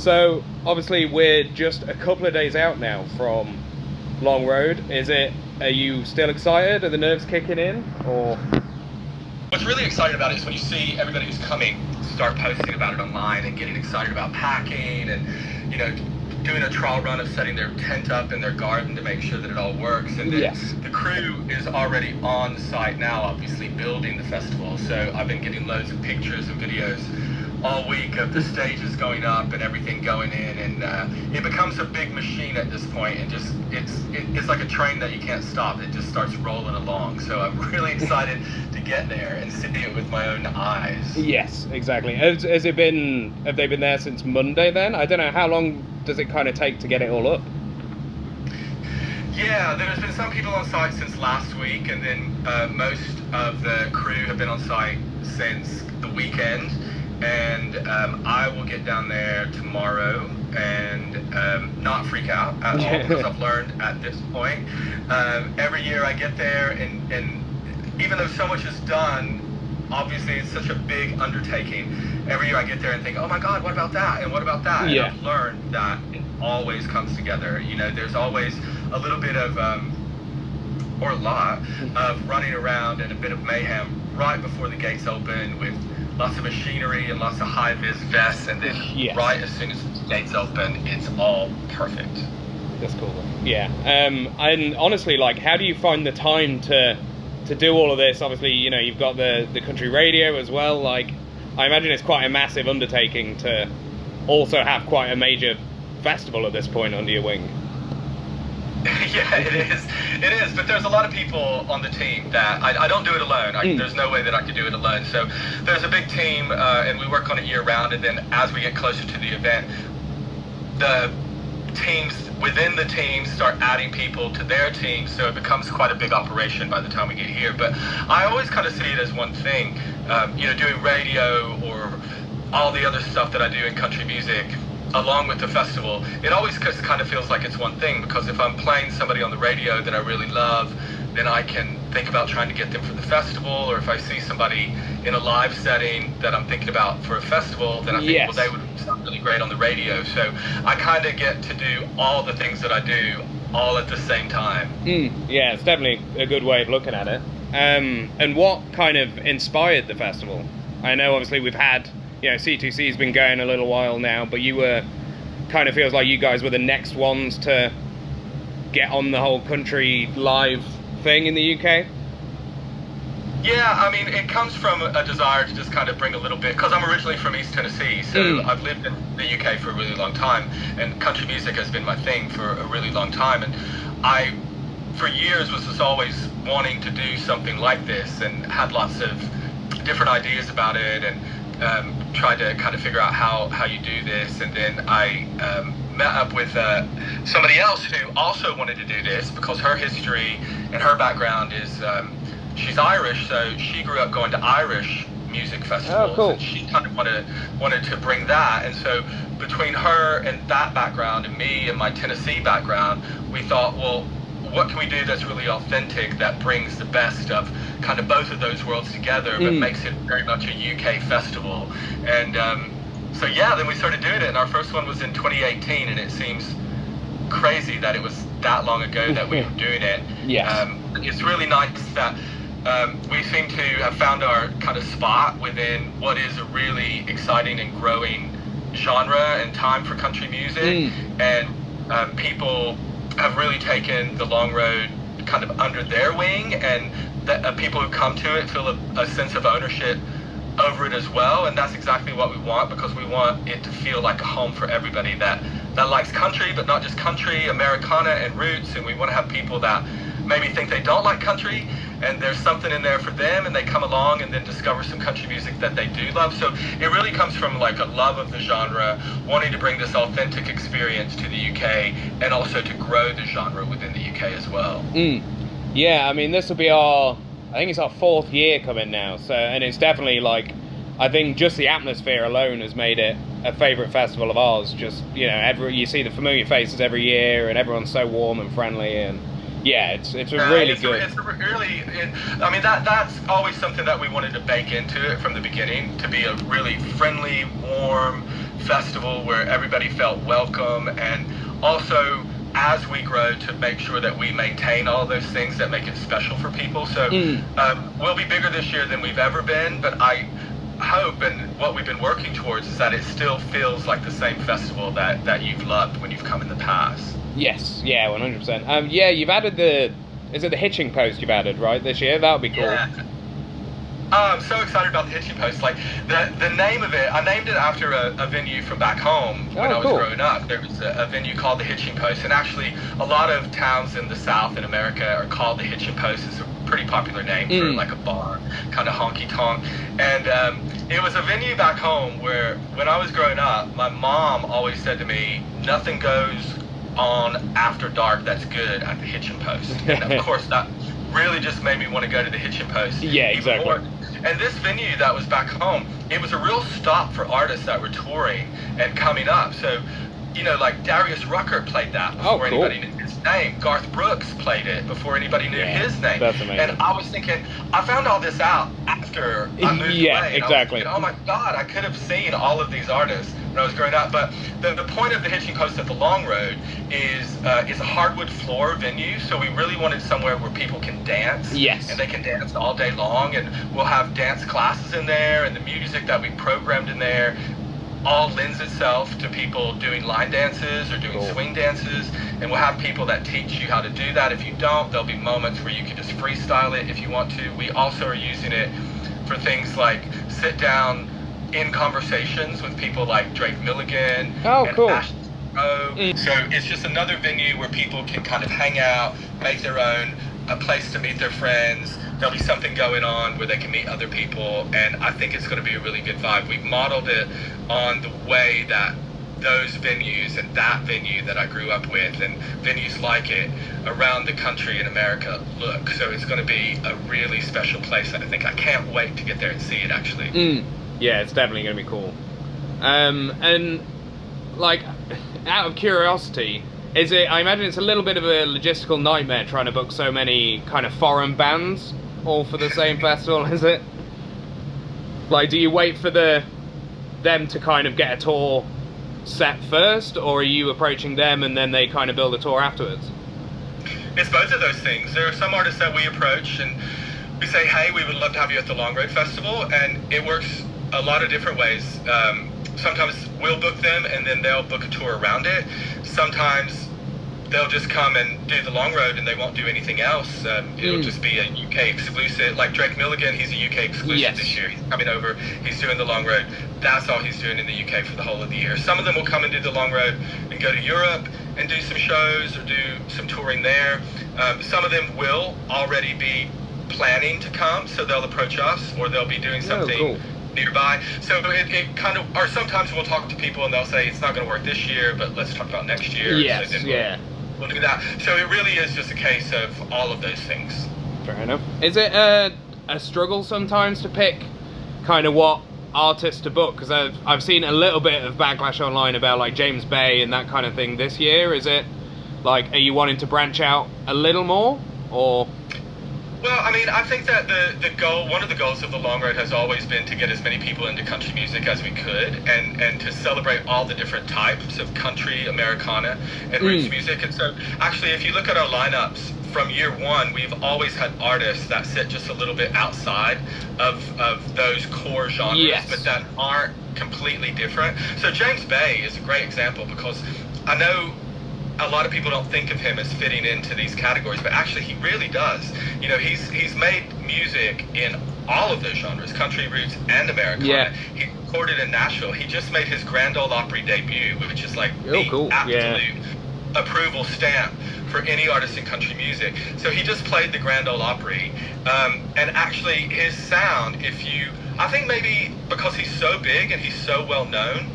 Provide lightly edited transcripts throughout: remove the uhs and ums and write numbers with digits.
So obviously we're just a couple of days out now from Long Road. Are you still excited? Are the nerves kicking in, or? What's really exciting about it is when you see everybody who's coming start posting about it online and getting excited about packing and, you know, doing a trial run of setting their tent up in their garden to make sure that it all works. And then yes. The crew is already on site now, obviously building the festival. So I've been getting loads of pictures and videos all week of the stages going up and everything going in, and it becomes a big machine at this point, and just it's like a train that you can't stop. It just starts rolling along. So I'm really excited to get there and see it with my own eyes. Yes, exactly. Have they been there since Monday then? I don't know, how long does it kind of take to get it all up? Yeah, there's been some people on site since last week, and then most of the crew have been on site since the weekend. And I will get down there tomorrow and not freak out at all, because I've learned at this point. Every year I get there, and even though so much is done, obviously it's such a big undertaking. Every year I get there and think, oh my God, what about that? And what about that? Yeah. And I've learned that it always comes together. You know, there's always a little bit of, or a lot, of running around and a bit of mayhem right before the gates open, with lots of machinery and lots of high-vis vests, and then right as soon as the gates open, it's all perfect. That's cool. Yeah. And honestly, like, how do you find the time to do all of this? Obviously, you know, you've got the country radio as well. Like, I imagine it's quite a massive undertaking to also have quite a major festival at this point under your wing. Yeah, it is, but there's a lot of people on the team that I don't do it alone. There's no way that I could do it alone. So there's a big team, and we work on it year round, and then as we get closer to the event, the teams within the team start adding people to their team, so it becomes quite a big operation by the time we get here. But I always kind of see it as one thing, you know, doing radio or all the other stuff that I do in country music along with the festival. It always just kind of feels like it's one thing, because if I'm playing somebody on the radio that I really love, then I can think about trying to get them for the festival. Or if I see somebody in a live setting that I'm thinking about for a festival, then I think, well, they would sound really great on the radio. So I kind of get to do all the things that I do all at the same time. Yeah, it's definitely a good way of looking at it. And what kind of inspired the festival? I know obviously we've had, you know, C2C's been going a little while now, but you were, kind of feels like you guys were the next ones to get on the whole country live thing in the UK. Yeah, I mean, it comes from a desire to just kind of bring a little bit, because I'm originally from East Tennessee, so I've lived in the UK for a really long time, and country music has been my thing for a really long time, and I, for years, was just always wanting to do something like this, and had lots of different ideas about it, and tried to kind of figure out how you do this. And then I met up with somebody else who also wanted to do this, because her history and her background is she's Irish, so she grew up going to Irish music festivals. Oh, cool. And she kind of wanted to bring that, and so between her and that background and me and my Tennessee background, we thought, well, what can we do that's really authentic, that brings the best of kind of both of those worlds together, but makes it very much a UK festival. And so yeah, then we started doing it, and our first one was in 2018, and it seems crazy that it was that long ago that we were doing it. Yes. It's really nice that we seem to have found our kind of spot within what is a really exciting and growing genre and time for country music, and people have really taken the Long Road kind of under their wing, and that people who come to it feel a sense of ownership over it as well. And that's exactly what we want, because we want it to feel like a home for everybody that likes country, but not just country, Americana and roots. And we want to have people that maybe think they don't like country, and there's something in there for them, and they come along and then discover some country music that they do love. So it really comes from like a love of the genre, wanting to bring this authentic experience to the UK, and also to grow the genre within the UK as well. Yeah, I mean, this will be I think it's our 4th year coming now, so, and it's definitely like, I think just the atmosphere alone has made it a favourite festival of ours. Just, you know, you see the familiar faces every year, and everyone's so warm and friendly, and Yeah, it's a really good. I mean, that's always something that we wanted to bake into it from the beginning, to be a really friendly, warm festival where everybody felt welcome, and also as we grow to make sure that we maintain all those things that make it special for people. So we'll be bigger this year than we've ever been, but I hope, and what we've been working towards, is that it still feels like the same festival that you've loved when you've come in the past. Yes, yeah, 100%. Yeah, you've added is it the hitching post you've added, right, this year? That would be cool. Yeah. I'm so excited about the hitching post. Like, the name of it, I named it after a venue from back home when I was growing up. There was a venue called the Hitching Post, and actually a lot of towns in the South in America are called the Hitching Post. It's a pretty popular name for like a bar, kind of honky tonk. And it was a venue back home where, when I was growing up, my mom always said to me, nothing goes on after dark that's good at the Hitching Post. And of course that really just made me want to go to the Hitching Post. Yeah, exactly. More. And this venue that was back home, it was a real stop for artists that were touring and coming up. So, you know, like Darius Rucker played that before anybody knew his name. Garth Brooks played it before anybody knew his name. That's amazing. And I was thinking, I found all this out after I moved away. Yeah, exactly. And I was thinking, oh my God, I could have seen all of these artists when I was growing up. But the point of the Hitching Post at the Long Road is a hardwood floor venue. So we really wanted somewhere where people can dance. Yes. And they can dance all day long. And we'll have dance classes in there, and the music that we programmed in there all lends itself to people doing line dances or doing swing dances, and we'll have people that teach you how to do that. If you don't, there'll be moments where you can just freestyle it if you want to. We also are using it for things like sit down in conversations with people like Drake Milligan and Ashley Rowe. So it's just another venue where people can kind of hang out, make their own, a place to meet their friends. There'll be something going on where they can meet other people, and I think it's going to be a really good vibe. We've modeled it on the way that those venues and that venue that I grew up with and venues like it around the country in America look. So it's going to be a really special place, and I can't wait to get there and see it, actually. Yeah, it's definitely going to be cool. And, like, out of curiosity, is it, I imagine it's a little bit of a logistical nightmare trying to book so many kind of foreign bands all for the same festival, is it? Like, do you wait for them to kind of get a tour set first, or are you approaching them and then they kind of build a tour afterwards? It's both of those things. There are some artists that we approach and we say, hey, we would love to have you at the Long Road Festival, and it works a lot of different ways. Sometimes we'll book them and then they'll book a tour around it. Sometimes they'll just come and do the Long Road and they won't do anything else. It'll just be a UK exclusive. Like Drake Milligan, he's a UK exclusive this year. He's coming over, he's doing the Long Road. That's all he's doing in the UK for the whole of the year. Some of them will come and do the Long Road and go to Europe and do some shows or do some touring there. Some of them will already be planning to come, so they'll approach us, or they'll be doing something nearby. So it kind of, or sometimes we'll talk to people and they'll say it's not going to work this year, but let's talk about next year. Yes, so we'll do that. So it really is just a case of all of those things. Fair enough. Is it a struggle sometimes to pick kind of what artists to book? Because I've seen a little bit of backlash online about like James Bay and that kind of thing this year. Is it like, are you wanting to branch out a little more, or? Well, I mean, I think that the goal, one of the goals of the Long Road has always been to get as many people into country music as we could, and to celebrate all the different types of country, Americana, and roots music. And so, actually, if you look at our lineups from year one, we've always had artists that sit just a little bit outside of those core genres, but that aren't completely different. So James Bay is a great example, because I know a lot of people don't think of him as fitting into these categories, but actually he really does. You know, he's made music in all of those genres, country, roots, and Americana. He recorded in Nashville. He just made his Grand Ole Opry debut, which is like the absolute approval stamp for any artist in country music. So he just played the Grand Ole Opry, and actually his sound, I think maybe because he's so big and he's so well known,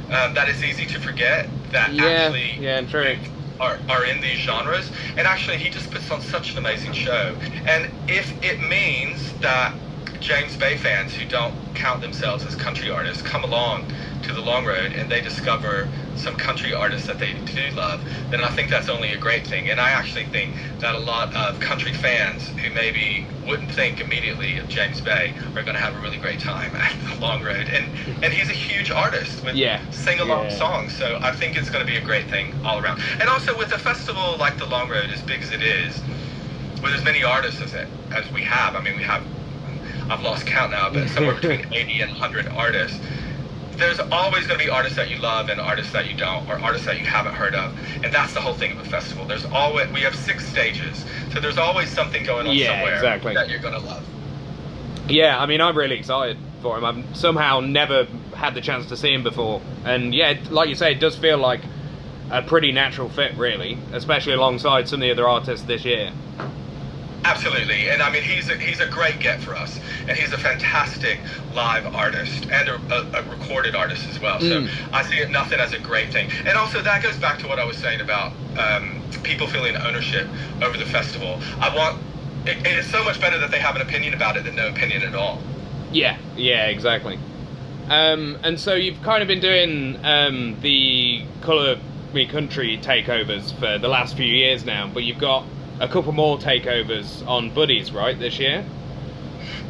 that it's easy to forget that actually are in these genres. And actually he just puts on such an amazing show. And if it means that James Bay fans who don't count themselves as country artists come along to the Long Road and they discover some country artists that they do love, then I think that's only a great thing. And I actually think that a lot of country fans who maybe wouldn't think immediately of James Bay are going to have a really great time at the Long Road. And he's a huge artist with sing-along songs, so I think it's going to be a great thing all around. And also with a festival like the Long Road, as big as it is, with as many artists as we have, I mean, we have, I've lost count now, but somewhere between 80 and 100 artists. There's always going to be artists that you love and artists that you don't, or artists that you haven't heard of, and that's the whole thing of a festival. We have 6 stages, so there's always something going on somewhere that you're going to love. Yeah, I mean, I'm really excited for him. I've somehow never had the chance to see him before, and yeah, like you say, it does feel like a pretty natural fit, really, especially alongside some of the other artists this year. Absolutely, and I mean, he's a great get for us, and he's a fantastic live artist and a recorded artist as well. So I see it nothing as a great thing. And also that goes back to what I was saying about people feeling ownership over the festival. It's so much better that they have an opinion about it than no opinion at all. Yeah, exactly. And so you've kind of been doing the Colour Me Country takeovers for the last few years now, but you've got a couple more takeovers on Buddies, right, this year?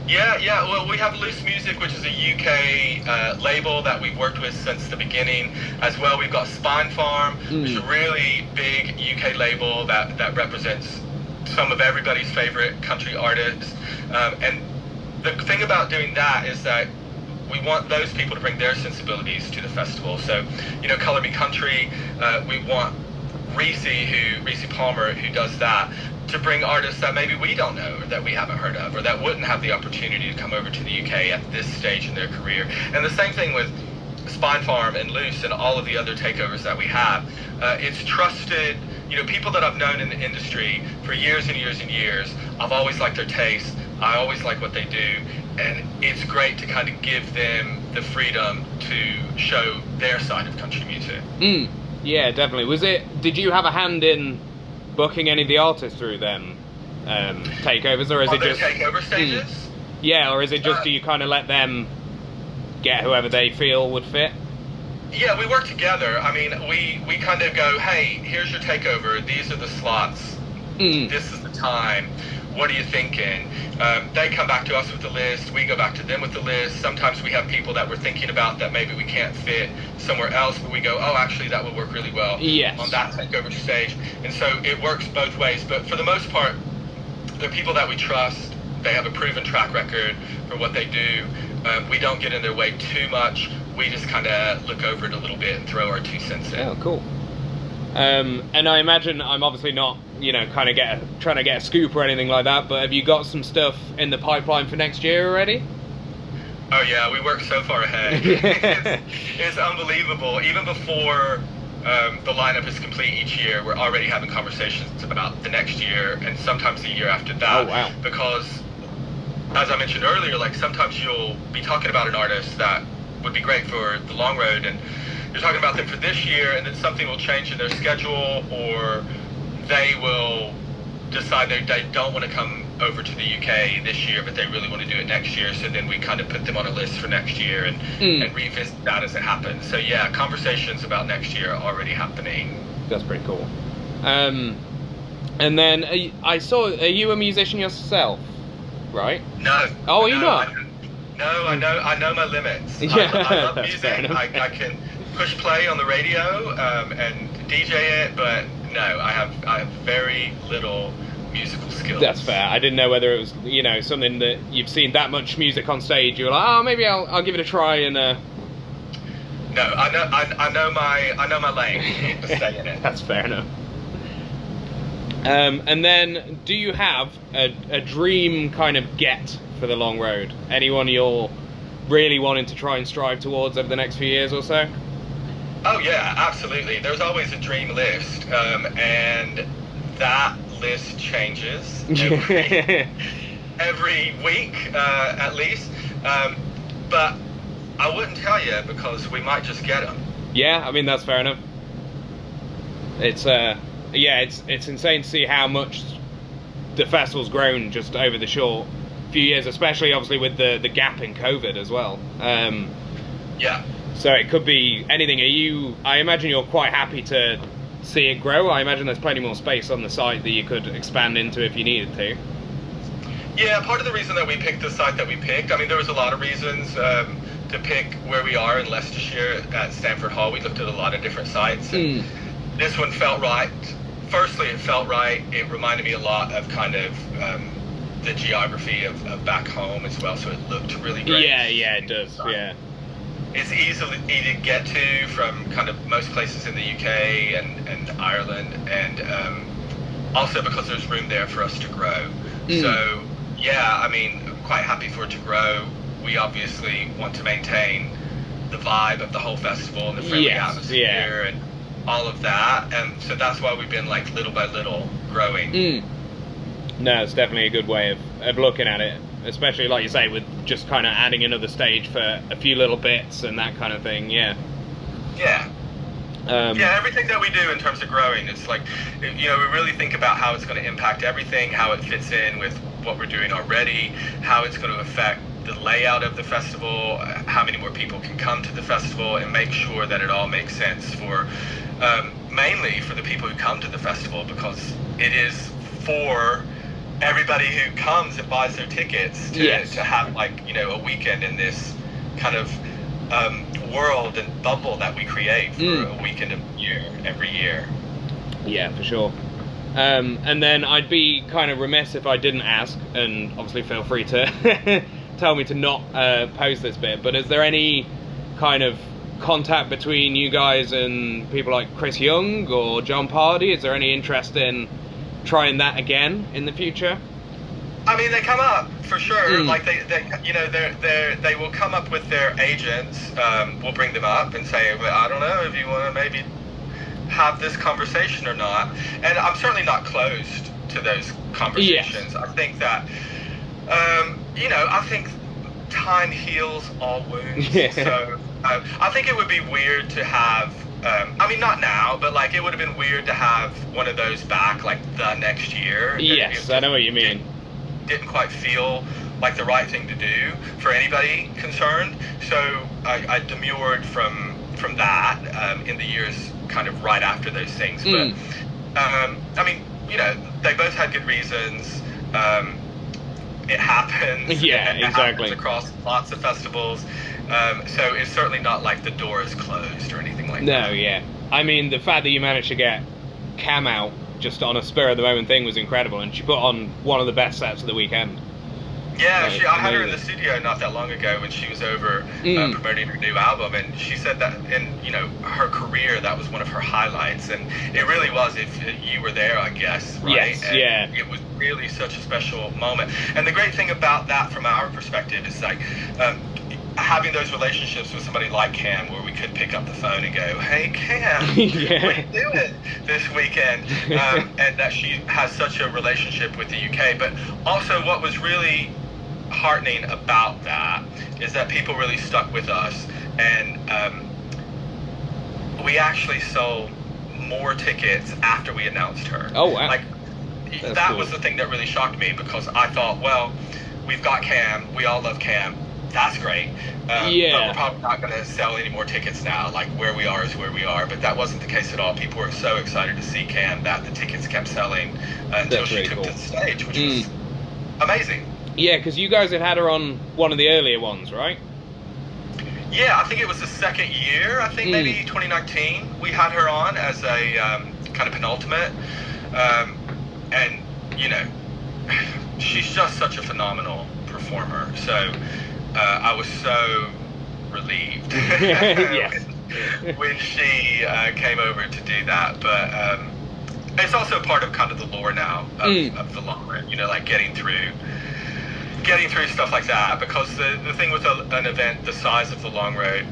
Yeah. Well, we have Loose Music, which is a UK label that we've worked with since the beginning. As well, we've got Spine Farm, which is a really big UK label that represents some of everybody's favorite country artists. And the thing about doing that is that we want those people to bring their sensibilities to the festival. So, you know, Colour Me Country, we want Reese Palmer, who does that, to bring artists that maybe we don't know, or that we haven't heard of, or that wouldn't have the opportunity to come over to the UK at this stage in their career. And the same thing with Spine Farm and Loose and all of the other takeovers that we have. It's trusted, you know, people that I've known in the industry for years and years and years. I've always liked their taste. I always like what they do. And it's great to kind of give them the freedom to show their side of country music. Yeah, definitely. Did you have a hand in booking any of the artists through them takeovers, or is it just takeover stages? Yeah, or is it just do you kind of let them get whoever they feel would fit? Yeah, we work together. I mean, we kind of go, hey, here's your takeover. These are the slots. This is the time. What are you thinking? They come back to us with the list. We go back to them with the list. Sometimes we have people that we're thinking about that maybe we can't fit somewhere else, but we go, oh, actually, that would work really well on that takeover stage. And so it works both ways. But for the most part, they're people that we trust. They have a proven track record for what they do. We don't get in their way too much. We just kind of look over it a little bit and throw our 2 cents in. Oh, cool. And I imagine I'm obviously not, you know, kind of trying to get a scoop or anything like that, but have you got some stuff in the pipeline for next year already? Oh yeah, we work so far ahead. It's unbelievable. Even before the lineup is complete each year, we're already having conversations about the next year and sometimes the year after that. Oh wow. Because, as I mentioned earlier, like sometimes you'll be talking about an artist that would be great for the Long Road, and you're talking about them for this year, and then something will change in their schedule, or they will decide they don't want to come over to the UK this year, but they really want to do it next year. So then we kind of put them on a list for next year and revisit that as it happens. So yeah, conversations about next year are already happening. That's pretty cool. And then I saw, are you a musician yourself, right? No. Oh, are you not? No, I know my limits. Yeah, I love music. I can push play on the radio and DJ it, but no, I have very little musical skills. That's fair. I didn't know whether it was, you know, something that you've seen that much music on stage. You're like, oh, maybe I'll give it a try and. No, I know my lane. To stay in it. That's fair enough. And then, do you have a dream kind of get for the Long Road? Anyone you're really wanting to try and strive towards over the next few years or so? Oh yeah, absolutely. There's always a dream list, and that list changes every week at least. But I wouldn't tell you because we might just get them. Yeah, I mean that's fair enough. It's it's insane to see how much the festival's grown just over the short few years, especially obviously with the gap in COVID as well. Yeah. So it could be anything. I imagine you're quite happy to see it grow. I imagine there's plenty more space on the site that you could expand into if you needed to. Yeah, part of the reason that we picked the site that we picked, I mean, there was a lot of reasons to pick where we are in Leicestershire at Stamford Hall. We looked at a lot of different sites, and this one felt right. Firstly, it felt right. It reminded me a lot of kind of the geography of back home as well, so it looked really great. Yeah, it does, yeah. It's easy to get to from kind of most places in the UK and Ireland, and also because there's room there for us to grow. So, yeah, I mean, I'm quite happy for it to grow. We obviously want to maintain the vibe of the whole festival and the friendly atmosphere and all of that, and so that's why we've been like little by little growing. No, it's definitely a good way of looking at it, especially like you say with just kind of adding another stage for a few little bits and that kind of thing. Yeah, everything that we do in terms of growing, it's like, you know, we really think about how it's going to impact everything, how it fits in with what we're doing already, how it's going to affect the layout of the festival, how many more people can come to the festival, and make sure that it all makes sense for mainly for the people who come to the festival, because it is for everybody who comes and buys their tickets to have, like, you know, a weekend in this kind of world and bubble that we create for a weekend of year every year. Yeah, for sure. And then I'd be kind of remiss if I didn't ask, and obviously feel free to tell me to not post this bit, but is there any kind of contact between you guys and people like Chris Young or John Pardy? Is there any interest in trying that again in the future? I mean, they come up for sure. Like they you know, they will come up with their agents. We'll bring them up and say, well, I don't know if you want to maybe have this conversation or not. And I'm certainly not closed to those conversations. I think that, you know, I think time heals all wounds. So I think it would be weird to have, I mean, not now, but like it would have been weird to have one of those back like the next year. Yes, I know what you mean. Didn't quite feel like the right thing to do for anybody concerned. So I demurred from that in the years kind of right after those things. But I mean, you know, they both had good reasons. It happens. Yeah, it exactly. happens across lots of festivals. So it's certainly not like the door is closed or anything like that. No, yeah. I mean, the fact that you managed to get Cam out just on a spur of the moment thing was incredible, and she put on one of the best sets of the weekend. Yeah, I had her in the studio not that long ago when she was over promoting her new album, and she said that in, you know, her career, that was one of her highlights, and it really was, if you were there, I guess, right? Yes, and yeah. It was really such a special moment. And the great thing about that from our perspective is like having those relationships with somebody like Cam, where we could pick up the phone and go, hey Cam, what are you doing this weekend? And that she has such a relationship with the UK. But also what was really heartening about that is that people really stuck with us, and we actually sold more tickets after we announced her. Oh wow. Like that was the thing that really shocked me, because I thought, well, we've got Cam, we all love Cam, that's great, but we're probably not going to sell any more tickets now. Like, where we are is where we are. But that wasn't the case at all. People were so excited to see Cam that the tickets kept selling until she took to the stage, which was amazing. Yeah, because you guys had her on one of the earlier ones, right? Yeah, I think it was the second year. I think maybe 2019 we had her on as a kind of penultimate, and you know, she's just such a phenomenal performer. So I was so relieved when she came over to do that. But it's also part of kind of the lore now of the long run. You know, like getting through stuff like that, because the thing with an event the size of the Long Road,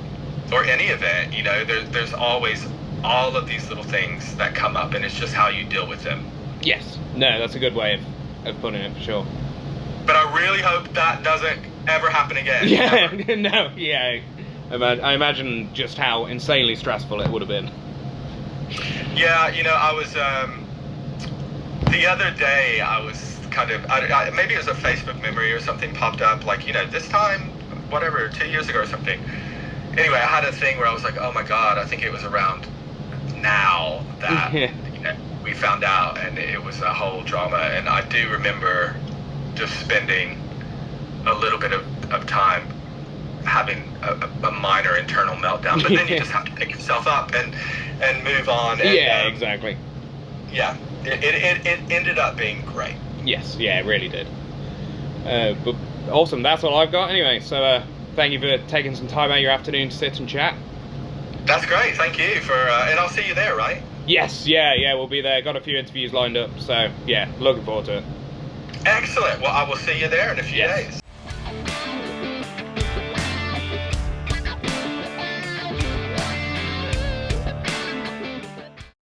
or any event, you know, there's always all of these little things that come up, and it's just how you deal with them. Yes. No, that's a good way of putting it, for sure. But I really hope that doesn't ever happen again. Yeah, no, yeah. I imagine just how insanely stressful it would have been. Yeah, you know, I was, the other day, I was kind of, maybe it was a Facebook memory or something popped up, like, you know, this time, whatever, 2 years ago or something, anyway, I had a thing where I was like, oh my God, I think it was around now that we found out, and it was a whole drama. And I do remember just spending a little bit of time having a minor internal meltdown, but then you just have to pick yourself up and move on. And, yeah, exactly. Yeah, it ended up being great. Yes, yeah, it really did. But awesome, that's all I've got anyway. So thank you for taking some time out of your afternoon to sit and chat. That's great, thank you for, and I'll see you there, right? Yes, yeah, we'll be there. Got a few interviews lined up, so yeah, looking forward to it. Excellent. Well, I will see you there in a few days.